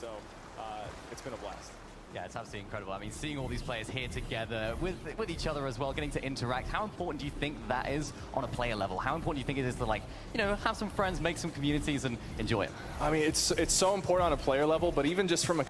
So it's been a blast. Yeah, it's absolutely incredible. I mean, seeing all these players here together with each other as well, getting to interact. How important do you think that is on a player level? How important do you think it is to, like, you know, have some friends, make some communities, and enjoy it? I mean, it's so important on a player level, but even just from a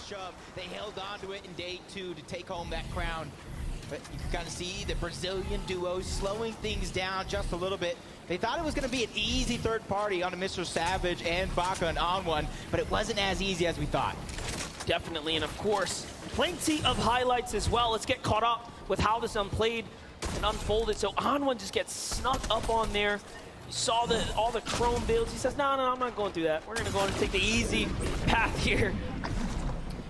Shove. They held on to it in day 2 to take home that crown. But you can kind of see the Brazilian duo slowing things down just a little bit. They thought it was going to be an easy third party on Mr. Savage and Baka and on one, but it wasn't as easy as we thought. Definitely, and of course, plenty of highlights as well. Let's get caught up with how this unplayed and unfolded. So Onwon just gets snuck up on there. You saw all the chrome builds. He says, no, I'm not going through that. We're going to go and take the easy path here.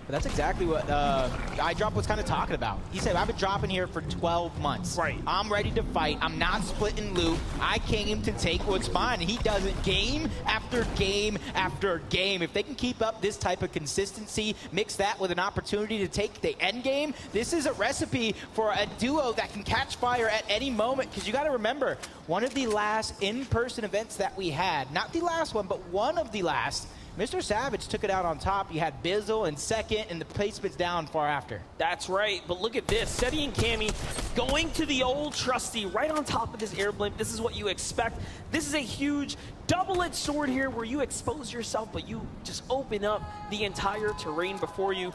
But that's exactly what iDrop was kind of talking about. He said, I've been dropping here for 12 months. Right. I'm ready to fight. I'm not splitting loot. I came to take what's mine. And he does it game after game after game. If they can keep up this type of consistency, mix that with an opportunity to take the end game, this is a recipe for a duo that can catch fire at any moment. Because you got to remember, one of the last in-person events that we had, not the last one, but one of the last, Mr. Savage took it out on top. You had Bizzle in second, and the placements down far after. That's right, but look at this. Seti and Cammy going to the old trusty right on top of this air blimp. This is what you expect. This is a huge double-edged sword here where you expose yourself, but you just open up the entire terrain before you.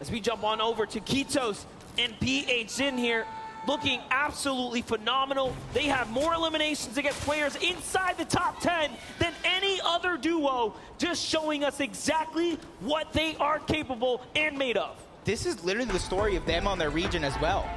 As we jump on over to Kitos and PH Zin here, looking absolutely phenomenal. They have more eliminations against players inside the top 10 than any other duo, just showing us exactly what they are capable and made of. This is literally the story of them on their region as well.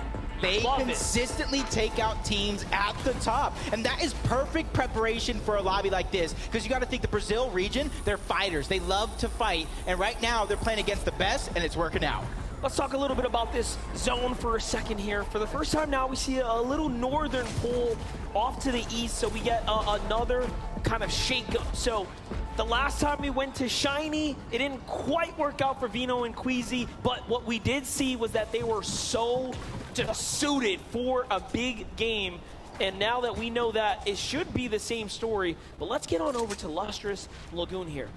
They consistently take out teams at the top, and that is perfect preparation for a lobby like this, because you got to think the Brazil region, they're fighters. They love to fight, and right now they're playing against the best, and it's working out. Let's talk a little bit about this zone for a second here. For the first time now, we see a little northern pull off to the east, so we get another kind of shake-up. So the last time we went to Shiny, it didn't quite work out for Vino and Queasy, but what we did see was that they were so just suited for a big game. And now that we know that, it should be the same story. But let's get on over to Lustrous Lagoon here.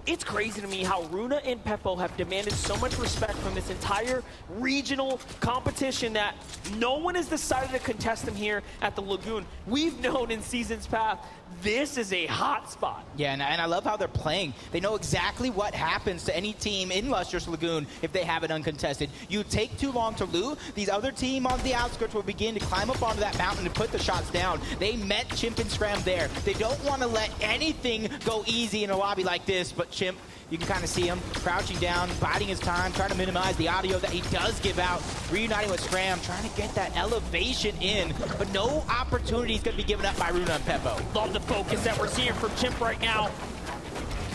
It's crazy to me how Runa and Peppo have demanded so much respect from this entire regional competition that no one has decided to contest them here at the Lagoon. We've known in seasons past, this is a hot spot. Yeah, and I love how they're playing. They know exactly what happens to any team in Lustrous Lagoon if they have it uncontested. You take too long to loot, these other team on the outskirts will begin to climb up onto that mountain and put the shots down. They met Chimp and Scram there. They don't want to let anything go easy in a lobby like this, but Chimp. You can kind of see him crouching down, biding his time, trying to minimize the audio that he does give out, reuniting with Scram, trying to get that elevation in, but no opportunity is going to be given up by Runa and Peppo. Love the focus that we're seeing from Chimp right now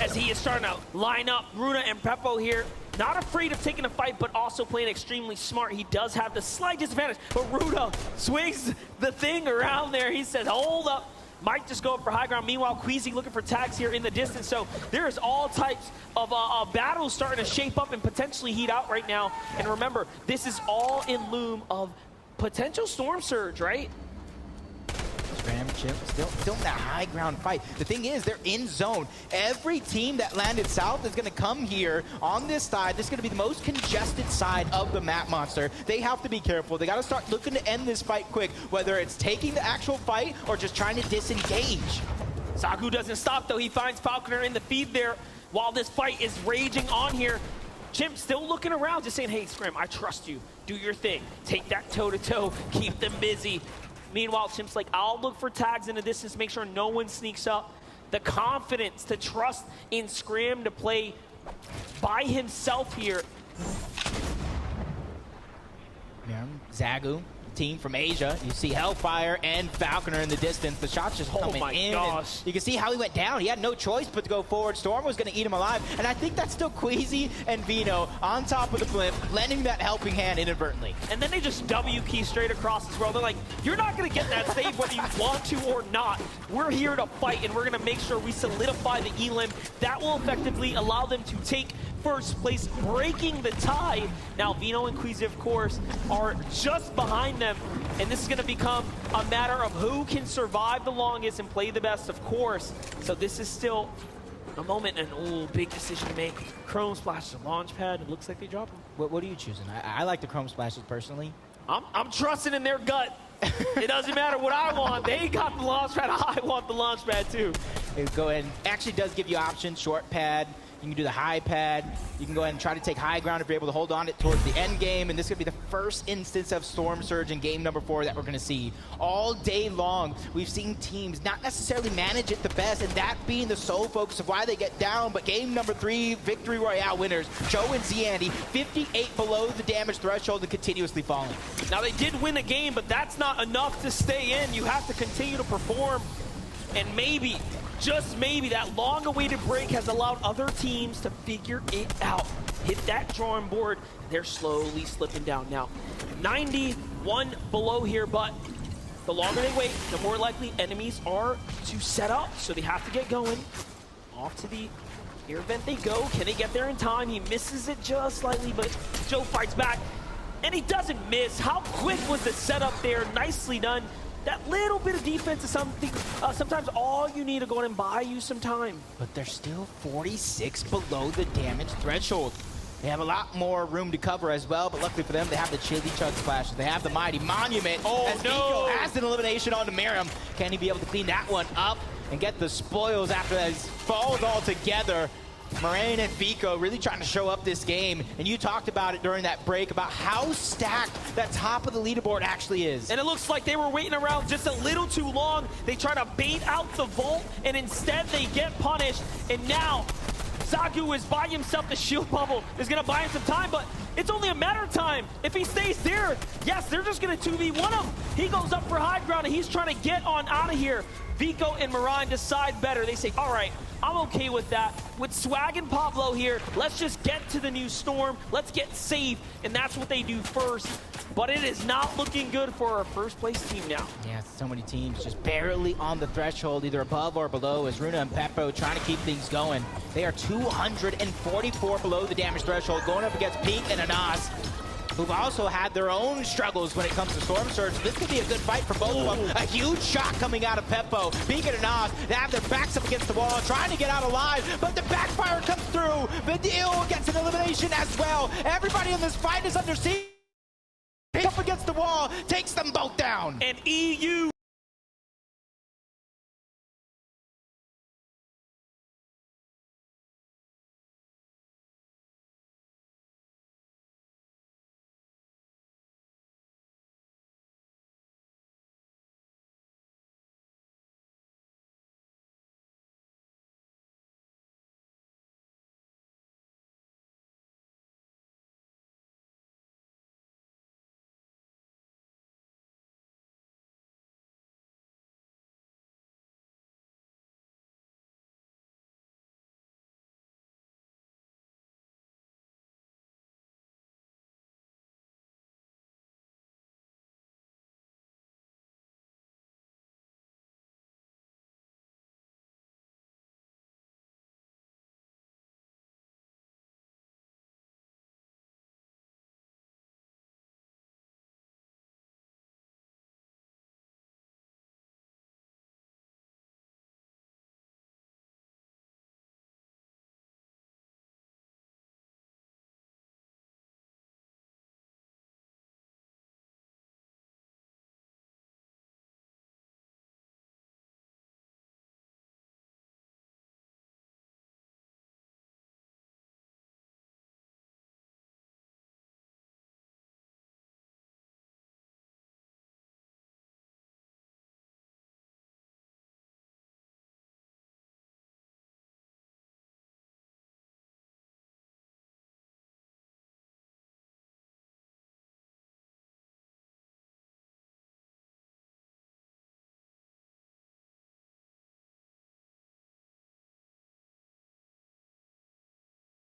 as he is starting to line up Runa and Peppo here. Not afraid of taking a fight, but also playing extremely smart. He does have the slight disadvantage, but Runa swings the thing around there. He says, hold up. Might just go up for high ground. Meanwhile, Queasy looking for tags here in the distance. So there's all types of battles starting to shape up and potentially heat out right now. And remember, this is all in loom of potential Storm Surge, right? Scram, Chimp, still in that high ground fight. The thing is, they're in zone. Every team that landed south is going to come here on this side. This is going to be the most congested side of the map, Monster. They have to be careful. They got to start looking to end this fight quick, whether it's taking the actual fight or just trying to disengage. Zagu doesn't stop, though. He finds Falconer in the feed there while this fight is raging on here. Chimp still looking around, just saying, hey, Scram, I trust you. Do your thing. Take that toe-to-toe. Keep them busy. Meanwhile, Chimp's like, I'll look for tags in the distance, make sure no one sneaks up. The confidence to trust in Scram to play by himself here. Yeah, Zagu, team from Asia. You see Hellfire and Falconer in the distance. The shot's just coming in. Gosh. You can see how he went down. He had no choice but to go forward. Storm was going to eat him alive. And I think that's still Queasy and Vino on top of the blimp, lending that helping hand inadvertently. And then they just W key straight across as well. They're like, you're not going to get that save whether you want to or not. We're here to fight, and we're going to make sure we solidify the elim. That will effectively allow them to take first place, breaking the tie. Now, Vino and Queasy, of course, are just behind them, and this is going to become a matter of who can survive the longest and play the best, of course. So this is still a moment, and ooh, big decision to make. Chrome Splash, the launch pad. It looks like they drop him. What are you choosing? I like the Chrome Splashes personally. I'm trusting in their gut. It doesn't matter what I want. They got the launch pad. I want the launch pad too. Go ahead. Actually does give you options. Short pad. You can do the high pad. You can go ahead and try to take high ground if you're able to hold on it towards the end game. And this is going to be the first instance of Storm Surge in game number 4 that we're going to see. All day long, we've seen teams not necessarily manage it the best, and that being the sole focus of why they get down. But game number 3, Victory Royale winners, Joe and Zandy, 58 below the damage threshold and continuously falling. Now, they did win a game, but that's not enough to stay in. You have to continue to perform. And maybe, just maybe, that long-awaited break has allowed other teams to figure it out. Hit that drawing board, and they're slowly slipping down. Now, 91 below here, but the longer they wait, the more likely enemies are to set up. So they have to get going. Off to the air vent they go. Can they get there in time? He misses it just slightly, but Joe fights back, and he doesn't miss. How quick was the setup there? Nicely done. That little bit of defense is something, sometimes all you need to go in and buy you some time. But they're still 46 below the damage threshold. They have a lot more room to cover as well, but luckily for them, they have the Chili Chug Splashes. They have the Mighty Monument. Oh, as no! Nico has an elimination onto Miriam. Can he be able to clean that one up and get the spoils after that falls all together? Moraine and Vico really trying to show up this game, and you talked about it during that break about how stacked that top of the leaderboard actually is. And it looks like they were waiting around just a little too long. They try to bait out the vault, and instead they get punished. And now, Zagu is by himself. The shield bubble is going to buy him some time, but it's only a matter of time. If he stays there, yes, they're just going to 2v1 him. He goes up for high ground, and he's trying to get on out of here. Vico and Moraine decide better. They say, all right, I'm okay with that. With Swag and Pablo here, let's just get to the new Storm. Let's get safe, and that's what they do first. But it is not looking good for our first place team now. Yeah, so many teams just barely on the threshold, either above or below, as Runa and Peppo trying to keep things going. They are 244 below the damage threshold, going up against Pete and Anas, who've also had their own struggles when it comes to Storm Surge. This could be a good fight for both of them. A huge shot coming out of Peppo. Pete and Anas, they have their backs up against the wall, trying to get out alive, but the backfire comes through. Vidil gets an elimination as well. Everybody in this fight is under siege. Up against the wall, takes them both down. And EU